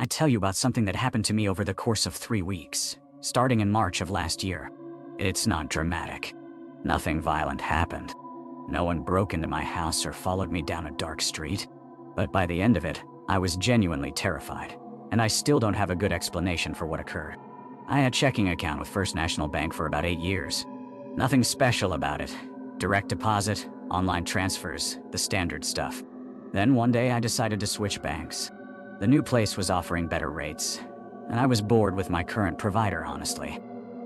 I tell you about something that happened to me over the course of 3 weeks, starting in March of last year. It's not dramatic. Nothing violent happened. No one broke into my house or followed me down a dark street. But by the end of it, I was genuinely terrified, and I still don't have a good explanation for what occurred. I had a checking account with First National Bank for about 8 years. Nothing special about it. Direct deposit, online transfers, the standard stuff. Then one day I decided to switch banks. The new place was offering better rates, and I was bored with my current provider, honestly.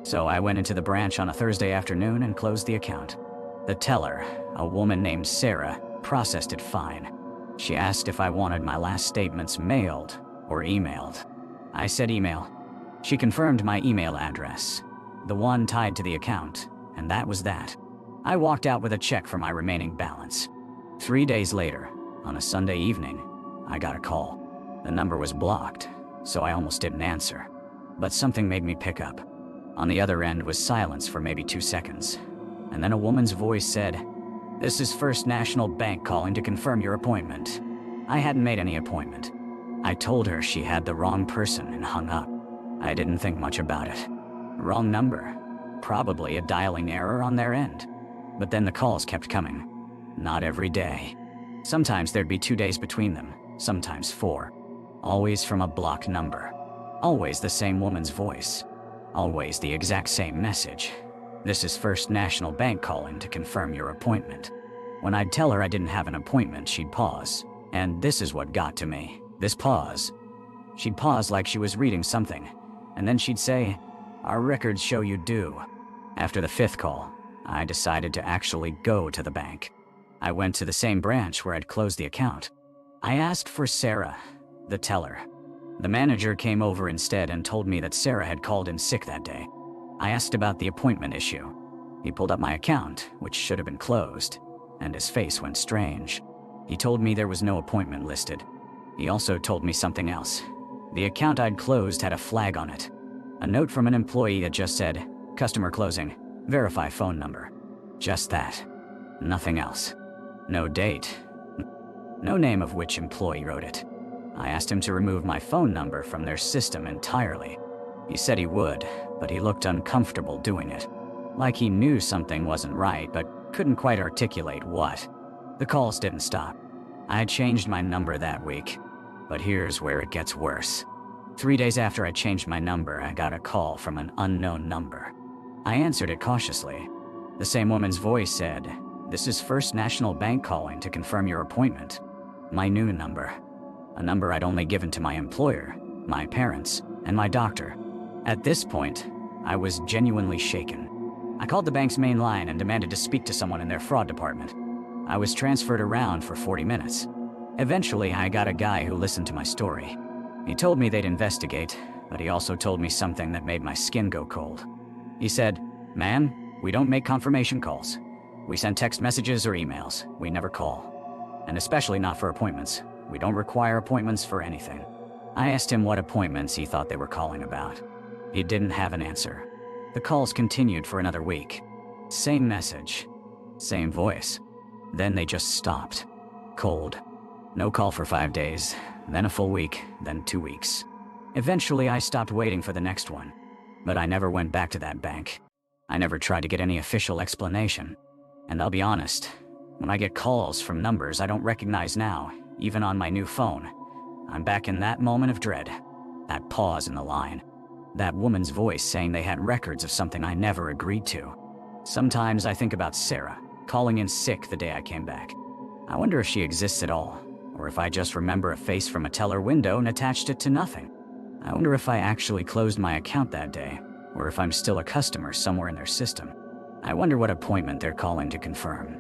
So I went into the branch on a Thursday afternoon and closed the account. The teller, a woman named Sarah, processed it fine. She asked if I wanted my last statements mailed or emailed. I said email. She confirmed my email address, the one tied to the account, and that was that. I walked out with a check for my remaining balance. 3 days later, on a Sunday evening, I got a call. The number was blocked, so I almost didn't answer. But something made me pick up. On the other end was silence for maybe 2 seconds. And then a woman's voice said, "This is First National Bank calling to confirm your appointment." I hadn't made any appointment. I told her she had the wrong person and hung up. I didn't think much about it. Wrong number. Probably a dialing error on their end. But then the calls kept coming. Not every day. Sometimes there'd be 2 days between them, sometimes 4. Always from a blocked number. Always the same woman's voice. Always the exact same message. "This is First National Bank calling to confirm your appointment." When I'd tell her I didn't have an appointment, she'd pause. And this is what got to me. This pause. She'd pause like she was reading something, and then she'd say, "Our records show you do." After the 5th call, I decided to actually go to the bank. I went to the same branch where I'd closed the account. I asked for Sarah, the teller. The manager came over instead and told me that Sarah had called in sick that day. I asked about the appointment issue. He pulled up my account, which should have been closed, and his face went strange. He told me there was no appointment listed. He also told me something else. The account I'd closed had a flag on it. A note from an employee that just said, "Customer closing, verify phone number." Just that. Nothing else. No date. No name of which employee wrote it. I asked him to remove my phone number from their system entirely. He said he would, but he looked uncomfortable doing it. Like he knew something wasn't right, but couldn't quite articulate what. The calls didn't stop. I had changed my number that week. But here's where it gets worse. 3 days after I changed my number, I got a call from an unknown number. I answered it cautiously. The same woman's voice said, "This is First National Bank calling to confirm your appointment." My new number. A number I'd only given to my employer, my parents, and my doctor. At this point, I was genuinely shaken. I called the bank's main line and demanded to speak to someone in their fraud department. I was transferred around for 40 minutes. Eventually, I got a guy who listened to my story. He told me they'd investigate, but he also told me something that made my skin go cold. He said, "Ma'am, we don't make confirmation calls. We send text messages or emails. We never call. And especially not for appointments. We don't require appointments for anything." I asked him what appointments he thought they were calling about. He didn't have an answer. The calls continued for another week. Same message. Same voice. Then they just stopped. Cold. No call for 5 days, then a full week, then 2 weeks. Eventually, I stopped waiting for the next one. But I never went back to that bank. I never tried to get any official explanation. And I'll be honest, when I get calls from numbers I don't recognize now, even on my new phone, I'm back in that moment of dread. That pause in the line. That woman's voice saying they had records of something I never agreed to. Sometimes I think about Sarah, calling in sick the day I came back. I wonder if she exists at all, or if I just remember a face from a teller window and attached it to nothing. I wonder if I actually closed my account that day, or if I'm still a customer somewhere in their system. I wonder what appointment they're calling to confirm.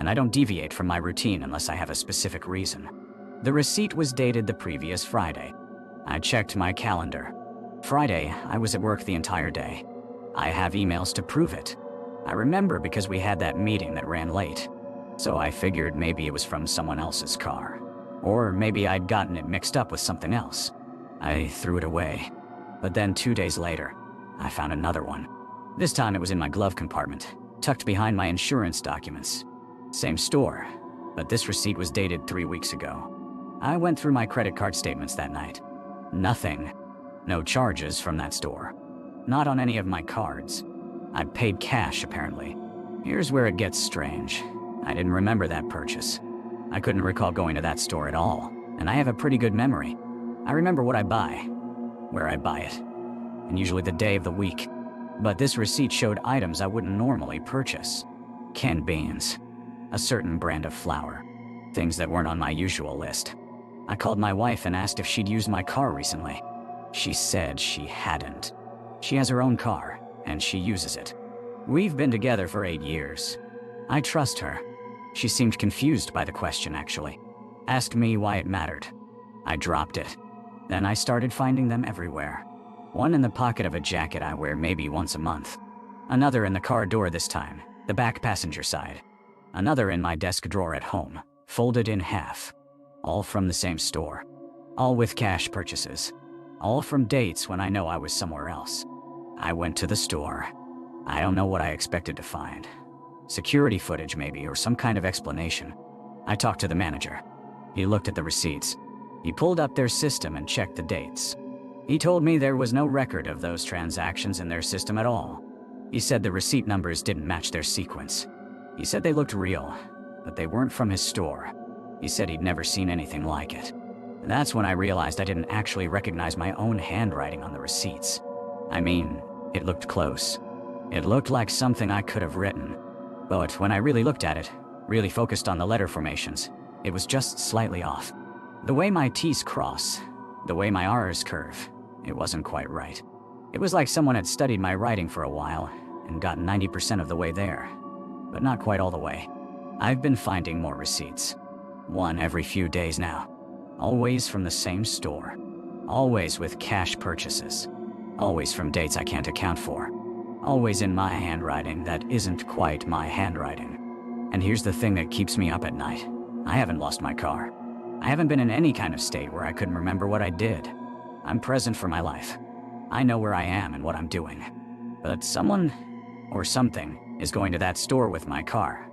And I don't deviate from my routine unless I have a specific reason. The receipt was dated the previous Friday. I checked my calendar. Friday, I was at work the entire day. I have emails to prove it. I remember because we had that meeting that ran late. So I figured maybe it was from someone else's car. Or maybe I'd gotten it mixed up with something else. I threw it away. But then 2 days later, I found another one. This time it was in my glove compartment, tucked behind my insurance documents. Same store, but this receipt was dated 3 weeks ago. I went through my credit card statements that night. Nothing. No charges from that store. Not on any of my cards. I'd paid cash, apparently. Here's where it gets strange. I didn't remember that purchase. I couldn't recall going to that store at all, and I have a pretty good memory. I remember what I buy, where I buy it, and usually the day of the week. But this receipt showed items I wouldn't normally purchase. Canned beans, a certain brand of flour, things that weren't on my usual list. I called my wife and asked if she'd used my car recently. She said she hadn't. She has her own car, and she uses it. We've been together for 8 years. I trust her. She seemed confused by the question, actually. Asked me why it mattered. I dropped it. Then I started finding them everywhere. One in the pocket of a jacket I wear maybe once a month. Another in the car door this time, the back passenger side. Another in my desk drawer at home, folded in half. All from the same store. All with cash purchases. All from dates when I know I was somewhere else. I went to the store. I don't know what I expected to find. Security footage maybe, or some kind of explanation. I talked to the manager. He looked at the receipts. He pulled up their system and checked the dates. He told me there was no record of those transactions in their system at all. He said the receipt numbers didn't match their sequence. He said they looked real, but they weren't from his store. He said he'd never seen anything like it. That's when I realized I didn't actually recognize my own handwriting on the receipts. I mean, it looked close. It looked like something I could have written. But when I really looked at it, really focused on the letter formations, it was just slightly off. The way my T's cross, the way my R's curve, it wasn't quite right. It was like someone had studied my writing for a while and got 90% of the way there, but not quite all the way. I've been finding more receipts. One every few days now. Always from the same store. Always with cash purchases. Always from dates I can't account for. Always in my handwriting that isn't quite my handwriting. And here's the thing that keeps me up at night. I haven't lost my car. I haven't been in any kind of state where I couldn't remember what I did. I'm present for my life. I know where I am and what I'm doing. But someone, or something, is going to that store with my car.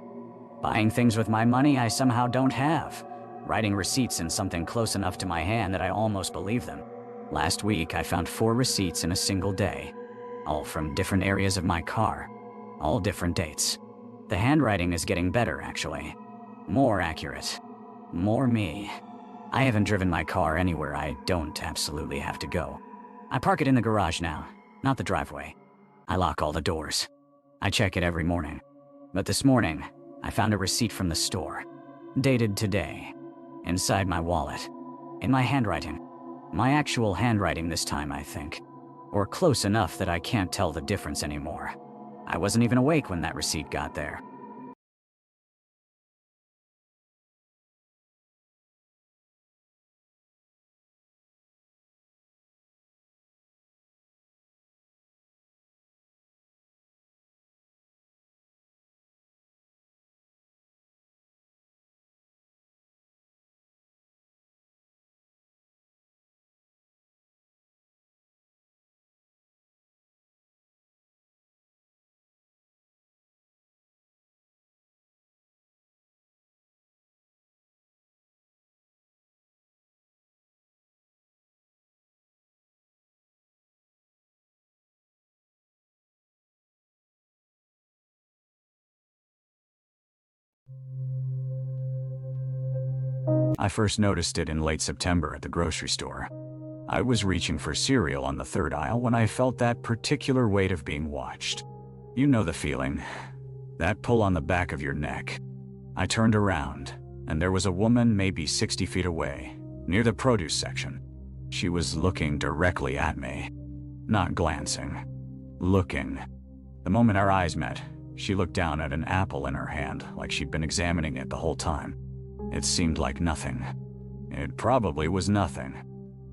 Buying things with my money I somehow don't have. Writing receipts in something close enough to my hand that I almost believe them. Last week I found 4 receipts in a single day. All from different areas of my car. All different dates. The handwriting is getting better, actually. More accurate. More me. I haven't driven my car anywhere I don't absolutely have to go. I park it in the garage now, not the driveway. I lock all the doors. I check it every morning. But this morning, I found a receipt from the store. Dated today. Inside my wallet. In my handwriting. My actual handwriting this time, I think. Or close enough that I can't tell the difference anymore. I wasn't even awake when that receipt got there. I first noticed it in late September at the grocery store. I was reaching for cereal on the third aisle when I felt that particular weight of being watched. You know the feeling. That pull on the back of your neck. I turned around, and there was a woman maybe 60 feet away, near the produce section. She was looking directly at me. Not glancing. Looking. The moment our eyes met, she looked down at an apple in her hand like she'd been examining it the whole time. It seemed like nothing. It probably was nothing.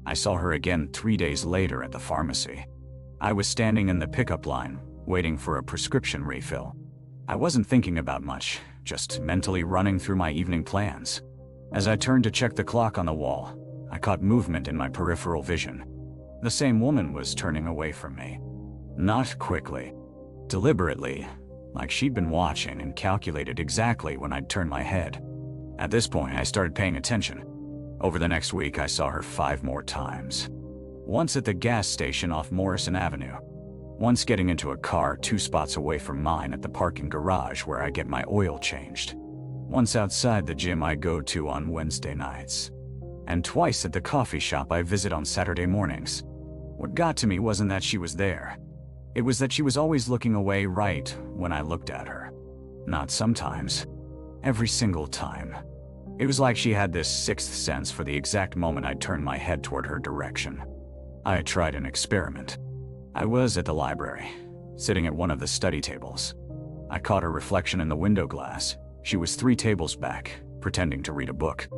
I saw her again 3 days later at the pharmacy. I was standing in the pickup line, waiting for a prescription refill. I wasn't thinking about much, just mentally running through my evening plans. As I turned to check the clock on the wall, I caught movement in my peripheral vision. The same woman was turning away from me. Not quickly, deliberately, like she'd been watching and calculated exactly when I'd turn my head. At this point, I started paying attention. Over the next week, I saw her 5 more times. Once at the gas station off Morrison Avenue. Once getting into a car 2 spots away from mine at the parking garage where I get my oil changed. Once outside the gym I go to on Wednesday nights. And twice at the coffee shop I visit on Saturday mornings. What got to me wasn't that she was there. It was that she was always looking away right when I looked at her. Not sometimes. Every single time. It was like she had this sixth sense for the exact moment I'd turn my head toward her direction. I had tried an experiment. I was at the library, sitting at one of the study tables. I caught her reflection in the window glass. She was 3 tables back, pretending to read a book.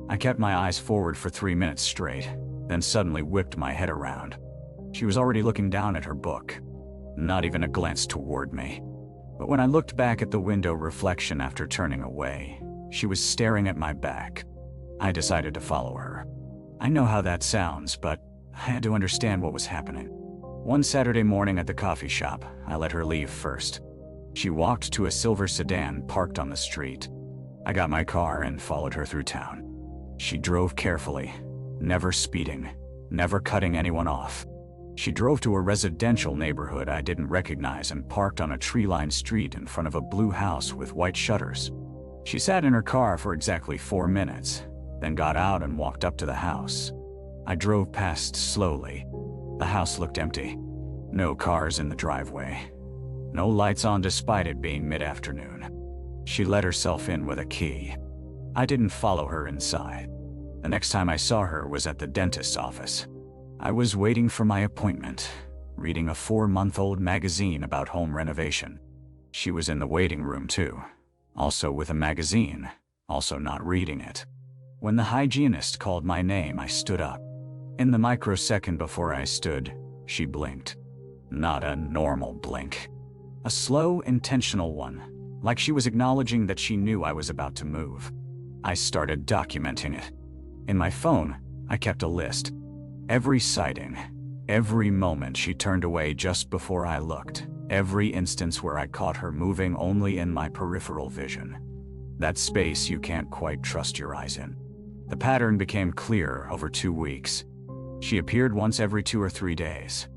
I kept my eyes forward for 3 minutes straight, then suddenly whipped my head around. She was already looking down at her book, not even a glance toward me. But when I looked back at the window reflection after turning away, she was staring at my back. I decided to follow her. I know how that sounds, but I had to understand what was happening. One Saturday morning at the coffee shop, I let her leave first. She walked to a silver sedan parked on the street. I got my car and followed her through town. She drove carefully, never speeding, never cutting anyone off. She drove to a residential neighborhood I didn't recognize and parked on a tree-lined street in front of a blue house with white shutters. She sat in her car for exactly 4 minutes, then got out and walked up to the house. I drove past slowly. The house looked empty. No cars in the driveway. No lights on despite it being mid-afternoon. She let herself in with a key. I didn't follow her inside. The next time I saw her was at the dentist's office. I was waiting for my appointment, reading a 4-month-old magazine about home renovation. She was in the waiting room too, also with a magazine, also not reading it. When the hygienist called my name, I stood up. In the microsecond before I stood, she blinked. Not a normal blink. A slow, intentional one, like she was acknowledging that she knew I was about to move. I started documenting it. In my phone, I kept a list. Every sighting, every moment she turned away just before I looked, every instance where I caught her moving only in my peripheral vision. That space you can't quite trust your eyes in. The pattern became clear over 2 weeks. She appeared once every 2 or 3 days.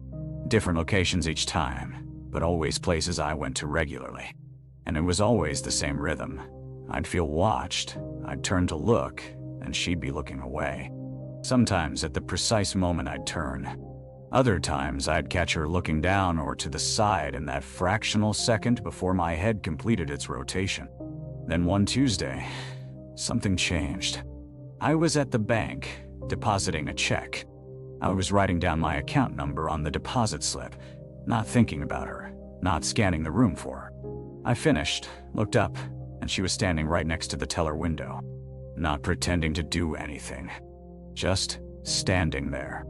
Different locations each time, but always places I went to regularly. And it was always the same rhythm. I'd feel watched, I'd turn to look, and she'd be looking away. Sometimes at the precise moment I'd turn. Other times I'd catch her looking down or to the side in that fractional second before my head completed its rotation. Then one Tuesday, something changed. I was at the bank, depositing a check. I was writing down my account number on the deposit slip, not thinking about her, not scanning the room for her. I finished, looked up, and she was standing right next to the teller window, not pretending to do anything. Just standing there.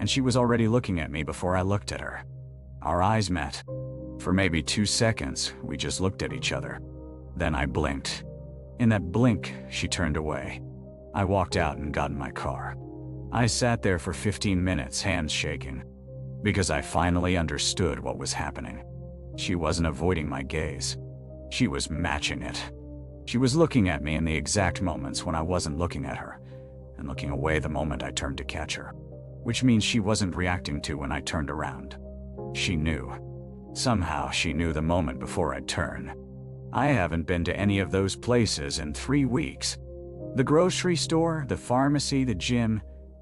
And she was already looking at me before I looked at her. Our eyes met. For maybe 2 seconds, we just looked at each other. Then I blinked. In that blink, she turned away. I walked out and got in my car. I sat there for 15 minutes, hands shaking, because I finally understood what was happening. She wasn't avoiding my gaze. She was matching it. She was looking at me in the exact moments when I wasn't looking at her, and looking away the moment I turned to catch her, which means she wasn't reacting to when I turned around. She knew. Somehow she knew the moment before I'd turn. I haven't been to any of those places in 3 weeks. The grocery store, the pharmacy, the gym.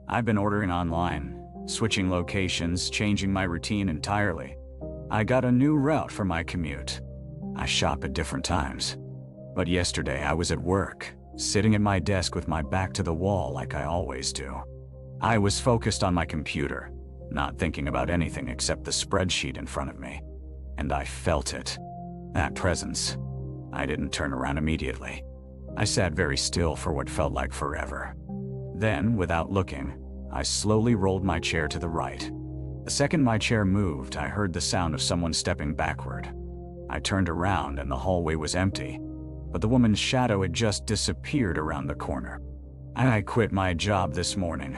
I've been ordering online, switching locations, changing my routine entirely. I got a new route for my commute. I shop at different times. But yesterday I was at work, sitting at my desk with my back to the wall like I always do. I was focused on my computer, not thinking about anything except the spreadsheet in front of me. And I felt it. That presence. I didn't turn around immediately. I sat very still for what felt like forever. Then, without looking, I slowly rolled my chair to the right. The second my chair moved, I heard the sound of someone stepping backward. I turned around and the hallway was empty, but the woman's shadow had just disappeared around the corner. I quit my job this morning.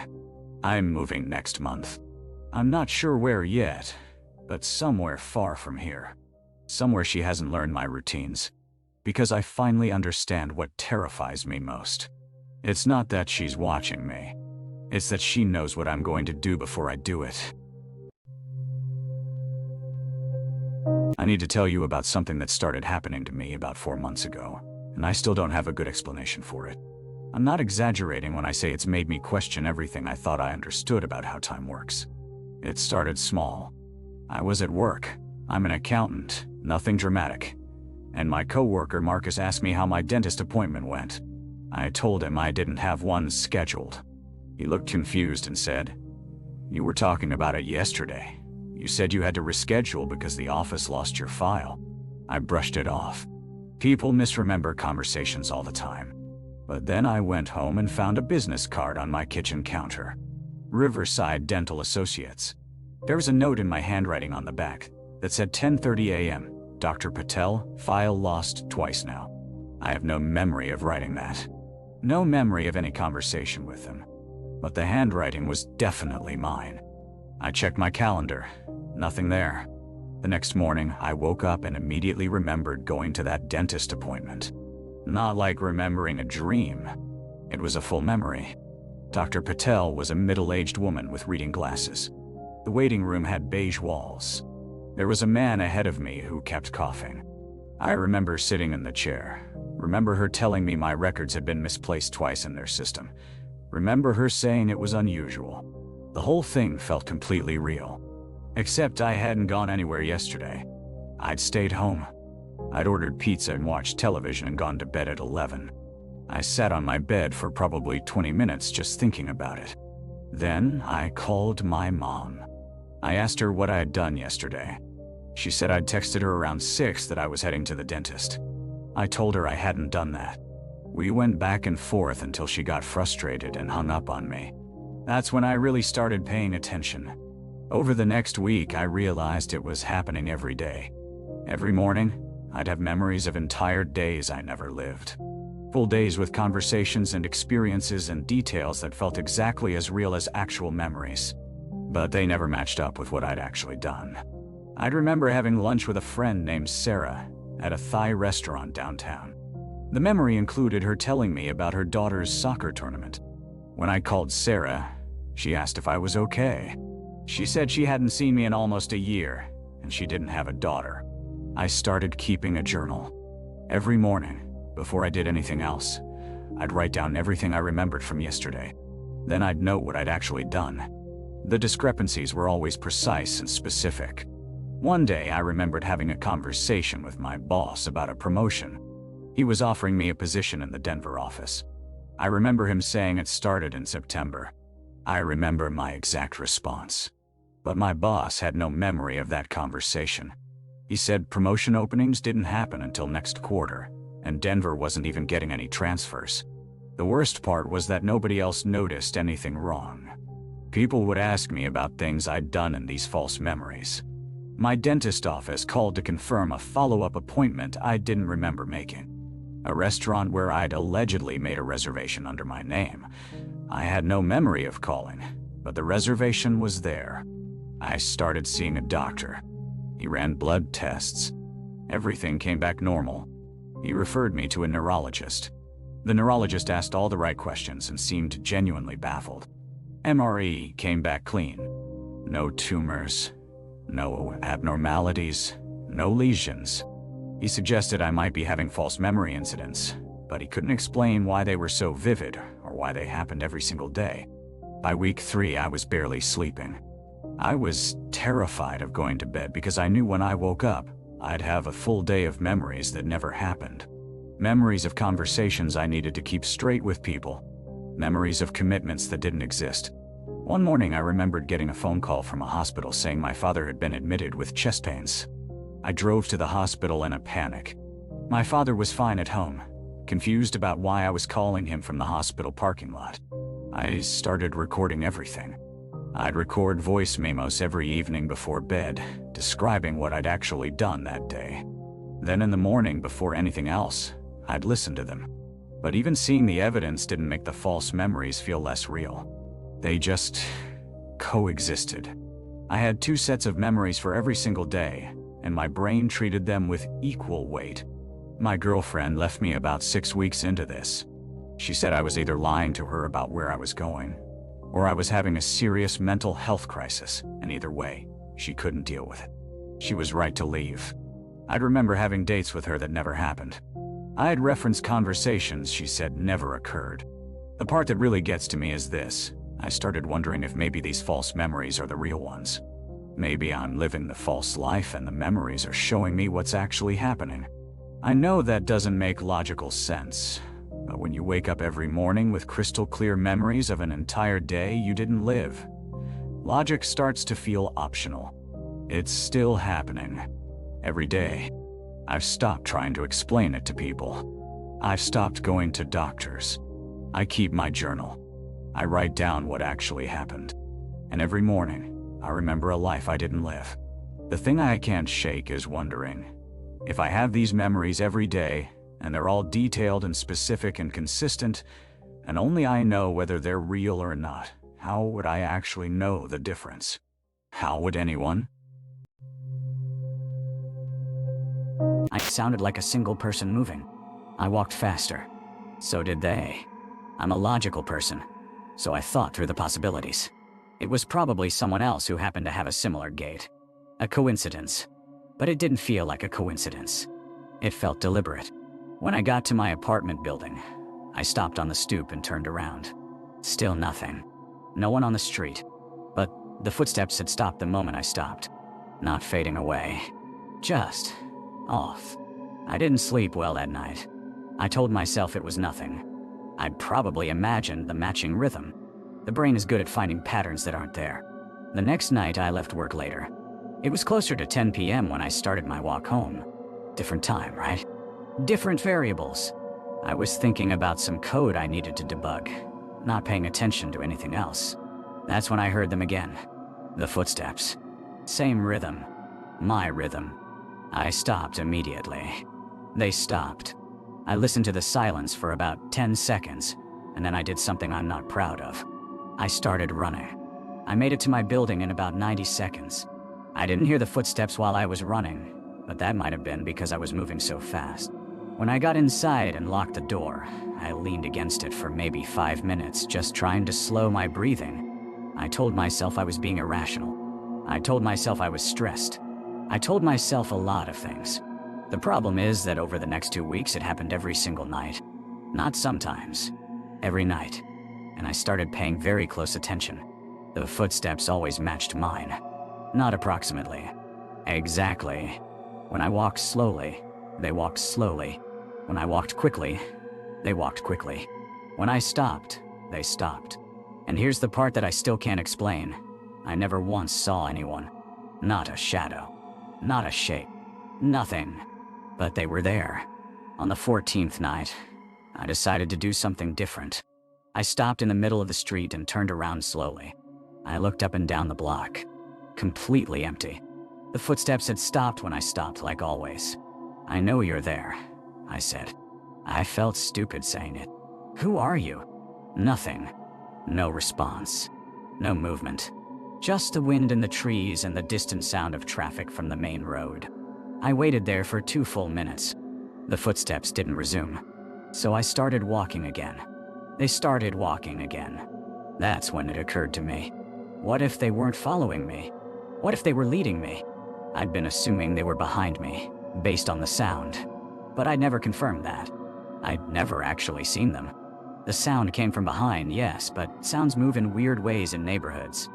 I'm moving next month. I'm not sure where yet, but somewhere far from here. Somewhere she hasn't learned my routines. Because I finally understand what terrifies me most. It's not that she's watching me. It's that she knows what I'm going to do before I do it. I need to tell you about something that started happening to me about 4 months ago, and I still don't have a good explanation for it. I'm not exaggerating when I say it's made me question everything I thought I understood about how time works. It started small. I was at work. I'm an accountant, nothing dramatic. And my coworker Marcus asked me how my dentist appointment went. I told him I didn't have one scheduled. He looked confused and said, "You were talking about it yesterday. You said you had to reschedule because the office lost your file." I brushed it off. People misremember conversations all the time. But then I went home and found a business card on my kitchen counter. Riverside Dental Associates. There was a note in my handwriting on the back that said 10:30 a.m. Dr. Patel, file lost twice now. I have no memory of writing that. No memory of any conversation with him. But the handwriting was definitely mine. I checked my calendar. Nothing there. The next morning, I woke up and immediately remembered going to that dentist appointment. Not like remembering a dream. It was a full memory. Dr. Patel was a middle-aged woman with reading glasses. The waiting room had beige walls. There was a man ahead of me who kept coughing. I remember sitting in the chair. Remember her telling me my records had been misplaced twice in their system. Remember her saying it was unusual. The whole thing felt completely real. Except I hadn't gone anywhere yesterday. I'd stayed home. I'd ordered pizza and watched television and gone to bed at 11. I sat on my bed for probably 20 minutes just thinking about it. Then I called my mom. I asked her what I had done yesterday. She said I'd texted her around 6 that I was heading to the dentist. I told her I hadn't done that. We went back and forth until she got frustrated and hung up on me. That's when I really started paying attention. Over the next week, I realized it was happening every day. Every morning, I'd have memories of entire days I never lived. Full days with conversations and experiences and details that felt exactly as real as actual memories. But they never matched up with what I'd actually done. I'd remember having lunch with a friend named Sarah at a Thai restaurant downtown. The memory included her telling me about her daughter's soccer tournament. When I called Sarah, she asked if I was okay. She said she hadn't seen me in almost a year, and she didn't have a daughter. I started keeping a journal. Every morning, before I did anything else, I'd write down everything I remembered from yesterday. Then I'd note what I'd actually done. The discrepancies were always precise and specific. One day, I remembered having a conversation with my boss about a promotion. He was offering me a position in the Denver office. I remember him saying it started in September. I remember my exact response. But my boss had no memory of that conversation. He said promotion openings didn't happen until next quarter, and Denver wasn't even getting any transfers. The worst part was that nobody else noticed anything wrong. People would ask me about things I'd done in these false memories. My dentist office called to confirm a follow-up appointment I didn't remember making. A restaurant where I'd allegedly made a reservation under my name. I had no memory of calling, but the reservation was there. I started seeing a doctor. He ran blood tests. Everything came back normal. He referred me to a neurologist. The neurologist asked all the right questions and seemed genuinely baffled. MRE came back clean. No tumors, no abnormalities, no lesions. He suggested I might be having false memory incidents, but he couldn't explain why they were so vivid or why they happened every single day. By week 3, I was barely sleeping. I was terrified of going to bed because I knew when I woke up, I'd have a full day of memories that never happened. Memories of conversations I needed to keep straight with people. Memories of commitments that didn't exist. One morning, I remembered getting a phone call from a hospital saying my father had been admitted with chest pains. I drove to the hospital in a panic. My father was fine at home, confused about why I was calling him from the hospital parking lot. I started recording everything. I'd record voice memos every evening before bed, describing what I'd actually done that day. Then in the morning, before anything else, I'd listen to them. But even seeing the evidence didn't make the false memories feel less real. They just coexisted. I had 2 sets of memories for every single day, and my brain treated them with equal weight. My girlfriend left me about 6 weeks into this. She said I was either lying to her about where I was going, or I was having a serious mental health crisis, and either way, she couldn't deal with it. She was right to leave. I'd remember having dates with her that never happened. I had referenced conversations she said never occurred. The part that really gets to me is this. I started wondering if maybe these false memories are the real ones. Maybe I'm living the false life and the memories are showing me what's actually happening. I know that doesn't make logical sense, but when you wake up every morning with crystal clear memories of an entire day you didn't live, logic starts to feel optional. It's still happening. Every day. I've stopped trying to explain it to people. I've stopped going to doctors. I keep my journal. I write down what actually happened. And every morning, I remember a life I didn't live. The thing I can't shake is wondering, if I have these memories every day, and they're all detailed and specific and consistent, and only I know whether they're real or not, how would I actually know the difference? How would anyone? I sounded like a single person moving. I walked faster. So did they. I'm a logical person, so I thought through the possibilities. It was probably someone else who happened to have a similar gait. A coincidence. But it didn't feel like a coincidence. It felt deliberate. When I got to my apartment building, I stopped on the stoop and turned around. Still nothing. No one on the street. But the footsteps had stopped the moment I stopped. Not fading away. Just off. I didn't sleep well that night. I told myself it was nothing. I'd probably imagined the matching rhythm. The brain is good at finding patterns that aren't there. The next night I left work later. It was closer to 10 p.m. when I started my walk home. Different time, right? Different variables. I was thinking about some code I needed to debug, not paying attention to anything else. That's when I heard them again. The footsteps. Same rhythm. My rhythm. I stopped immediately. They stopped. I listened to the silence for about 10 seconds, and then I did something I'm not proud of. I started running. I made it to my building in about 90 seconds. I didn't hear the footsteps while I was running, but that might have been because I was moving so fast. When I got inside and locked the door, I leaned against it for maybe 5 minutes, just trying to slow my breathing. I told myself I was being irrational. I told myself I was stressed. I told myself a lot of things. The problem is that over the next 2 weeks it happened every single night. Not sometimes. Every night. And I started paying very close attention. The footsteps always matched mine. Not approximately. Exactly. When I walked slowly, they walked slowly. When I walked quickly, they walked quickly. When I stopped, they stopped. And here's the part that I still can't explain. I never once saw anyone. Not a shadow. Not a shape. Nothing. But they were there. On the 14th night, I decided to do something different. I stopped in the middle of the street and turned around slowly. I looked up and down the block. Completely empty. The footsteps had stopped when I stopped, like always. "I know you're there," I said. I felt stupid saying it. "Who are you?" Nothing. No response. No movement. Just the wind in the trees and the distant sound of traffic from the main road. I waited there for 2 full minutes. The footsteps didn't resume. So I started walking again. They started walking again. That's when it occurred to me. What if they weren't following me? What if they were leading me? I'd been assuming they were behind me, based on the sound. But I'd never confirmed that. I'd never actually seen them. The sound came from behind, yes, but sounds move in weird ways in neighborhoods.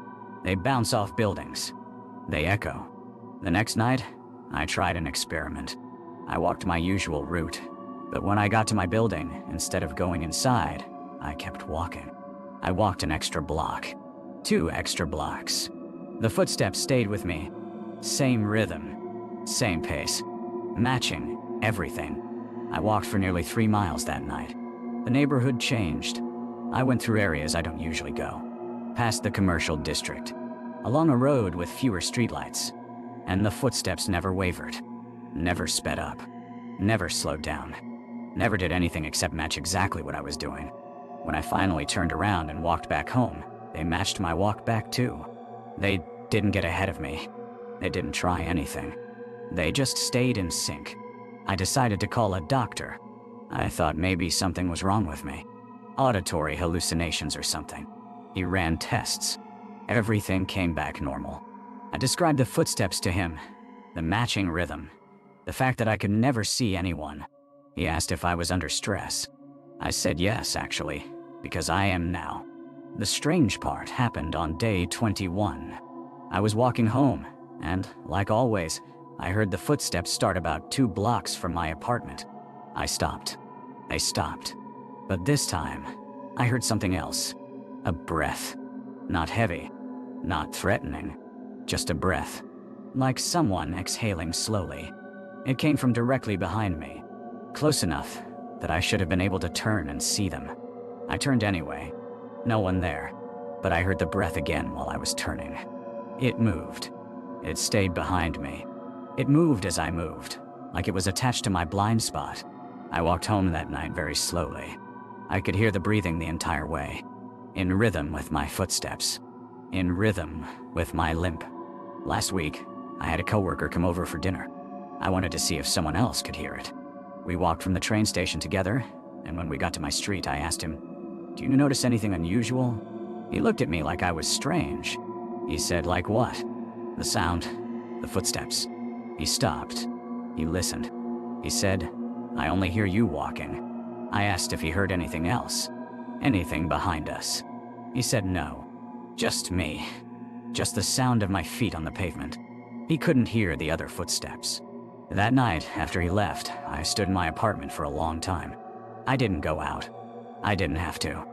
They bounce off buildings. They echo. The next night, I tried an experiment. I walked my usual route, but when I got to my building, instead of going inside, I kept walking. I walked an extra block. 2 extra blocks. The footsteps stayed with me. Same rhythm. Same pace. Matching everything. I walked for nearly 3 miles that night. The neighborhood changed. I went through areas I don't usually go, past the commercial district, along a road with fewer streetlights, and the footsteps never wavered, never sped up, never slowed down, never did anything except match exactly what I was doing. When I finally turned around and walked back home, they matched my walk back too. They didn't get ahead of me. They didn't try anything. They just stayed in sync. I decided to call a doctor. I thought maybe something was wrong with me. Auditory hallucinations or something. He ran tests. Everything came back normal. I described the footsteps to him, the matching rhythm, the fact that I could never see anyone. He asked if I was under stress. I said yes, actually, because I am now. The strange part happened on day 21. I was walking home, and, like always, I heard the footsteps start about 2 blocks from my apartment. I stopped. They stopped. But this time, I heard something else. A breath. Not heavy, not threatening, just a breath. Like someone exhaling slowly. It came from directly behind me, close enough that I should have been able to turn and see them. I turned anyway. No one there, but I heard the breath again while I was turning. It moved. It stayed behind me. It moved as I moved, like it was attached to my blind spot. I walked home that night very slowly. I could hear the breathing the entire way, in rhythm with my footsteps, in rhythm with my limp. Last week, I had a coworker come over for dinner. I wanted to see if someone else could hear it. We walked from the train station together, and when we got to my street, I asked him, "Do you notice anything unusual?" He looked at me like I was strange. He said, "Like what?" "The sound, the footsteps." He stopped. He listened. He said, "I only hear you walking." I asked if he heard anything else, anything behind us. He said no, just me, just the sound of my feet on the pavement. He couldn't hear the other footsteps. That night, after he left, I stood in my apartment for a long time. I didn't go out. I didn't have to,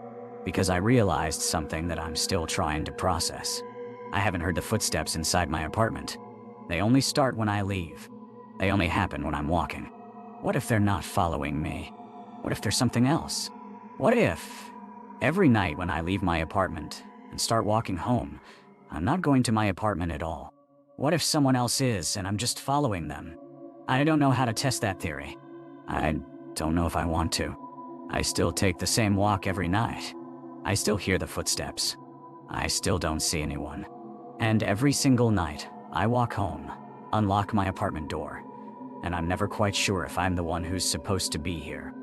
because I realized something that I'm still trying to process. I haven't heard the footsteps inside my apartment. They only start when I leave. They only happen when I'm walking. What if they're not following me? What if there's something else? What if, every night when I leave my apartment and start walking home, I'm not going to my apartment at all? What if someone else is and I'm just following them? I don't know how to test that theory. I don't know if I want to. I still take the same walk every night. I still hear the footsteps. I still don't see anyone. And every single night, I walk home, unlock my apartment door, and I'm never quite sure if I'm the one who's supposed to be here.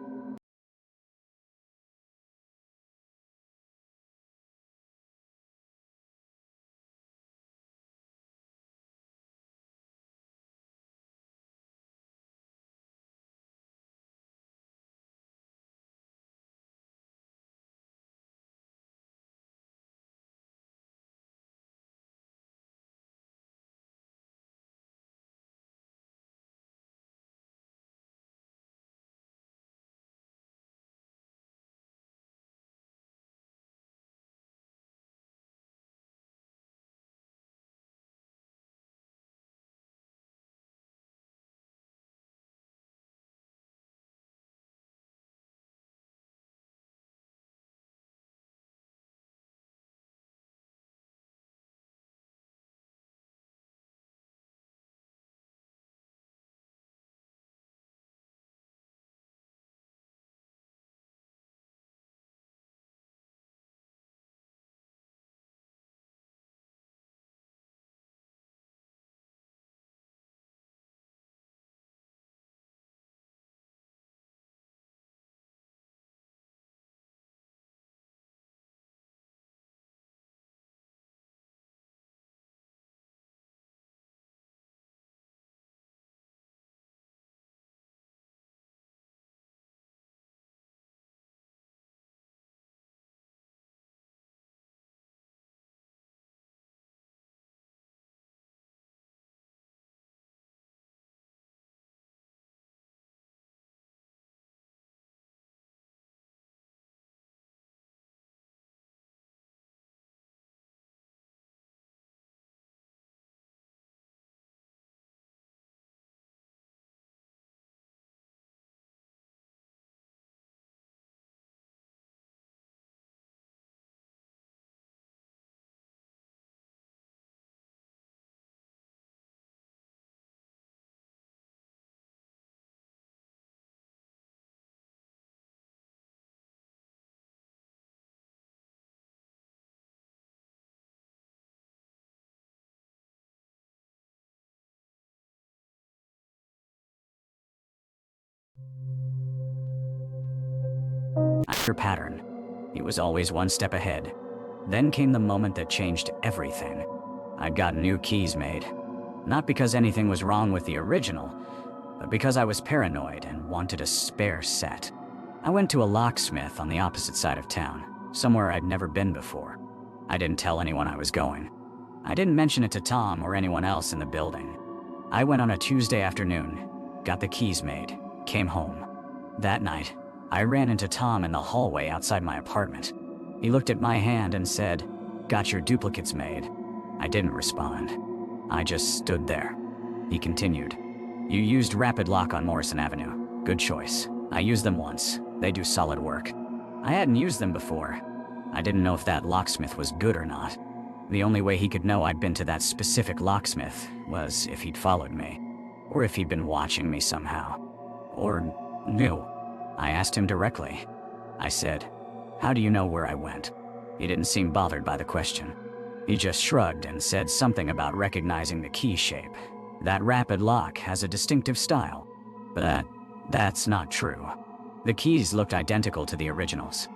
After pattern, he was always one step ahead. Then came the moment that changed everything. I'd got new keys made. Not because anything was wrong with the original, but because I was paranoid and wanted a spare set. I went to a locksmith on the opposite side of town, somewhere I'd never been before. I didn't tell anyone I was going. I didn't mention it to Tom or anyone else in the building. I went on a Tuesday afternoon, got the keys made, came home. That night, I ran into Tom in the hallway outside my apartment. He looked at my hand and said, "Got your duplicates made." I didn't respond. I just stood there. He continued, "You used Rapid Lock on Morrison Avenue. Good choice. I used them once. They do solid work." I hadn't used them before. I didn't know if that locksmith was good or not. The only way he could know I'd been to that specific locksmith was if he'd followed me, or if he'd been watching me somehow, or knew. I asked him directly. I said, "How do you know where I went?" He didn't seem bothered by the question. He just shrugged and said something about recognizing the key shape. That Rapid Lock has a distinctive style. But that's not true. The keys looked identical to the originals.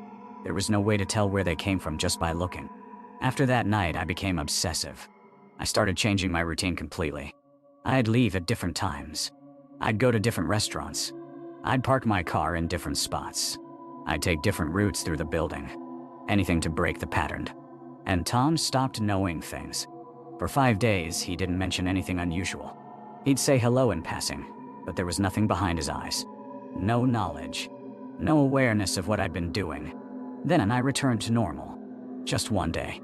There was no way to tell where they came from just by looking. After that night, I became obsessive. I started changing my routine completely. I'd leave at different times. I'd go to different restaurants. I'd park my car in different spots. I'd take different routes through the building. Anything to break the pattern. And Tom stopped knowing things. For 5 days, he didn't mention anything unusual. He'd say hello in passing, but there was nothing behind his eyes. No knowledge. No awareness of what I'd been doing. Then I returned to normal. Just one day.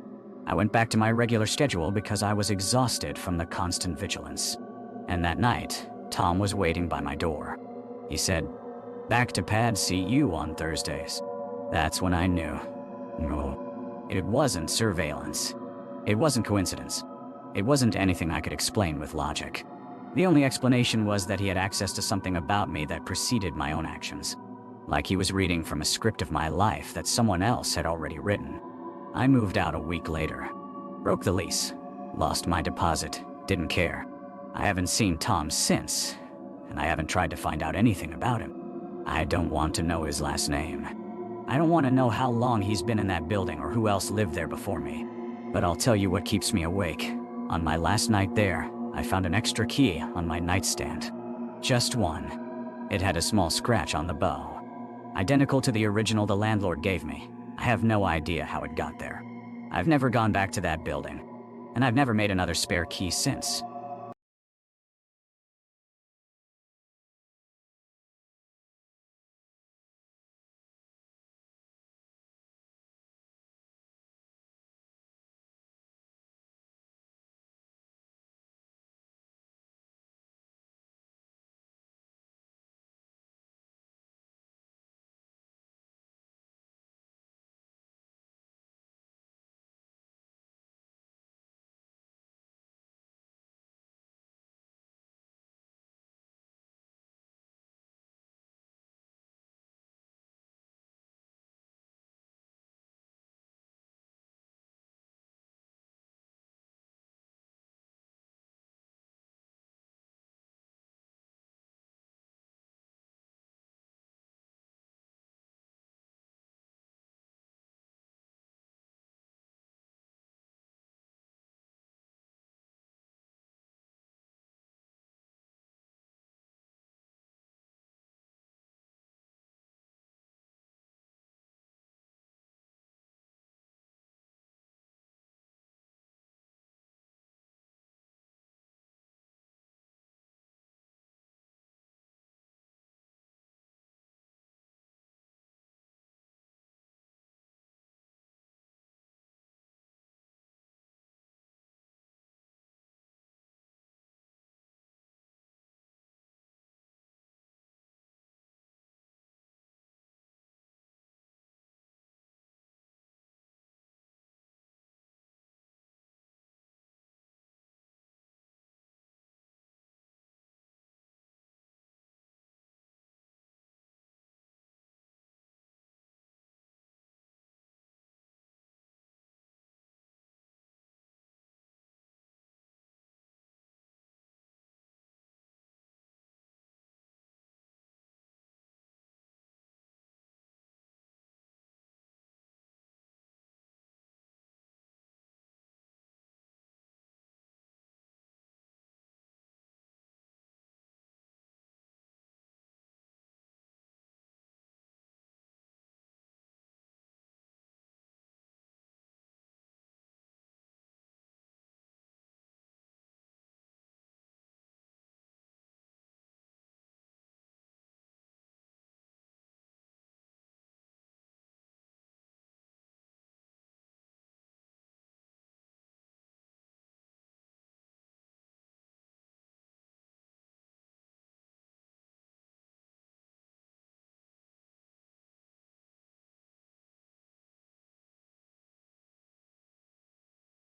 I went back to my regular schedule because I was exhausted from the constant vigilance. And that night, Tom was waiting by my door. He said, "Back to pad, see you on Thursdays." That's when I knew. No, it wasn't surveillance. It wasn't coincidence. It wasn't anything I could explain with logic. The only explanation was that he had access to something about me that preceded my own actions. Like he was reading from a script of my life that someone else had already written. I moved out a week later. Broke the lease. Lost my deposit. Didn't care. I haven't seen Tom since, and I haven't tried to find out anything about him. I don't want to know his last name. I don't want to know how long he's been in that building or who else lived there before me. But I'll tell you what keeps me awake. On my last night there, I found an extra key on my nightstand. Just one. It had a small scratch on the bow. Identical to the original the landlord gave me. I have no idea how it got there. I've never gone back to that building, and I've never made another spare key since.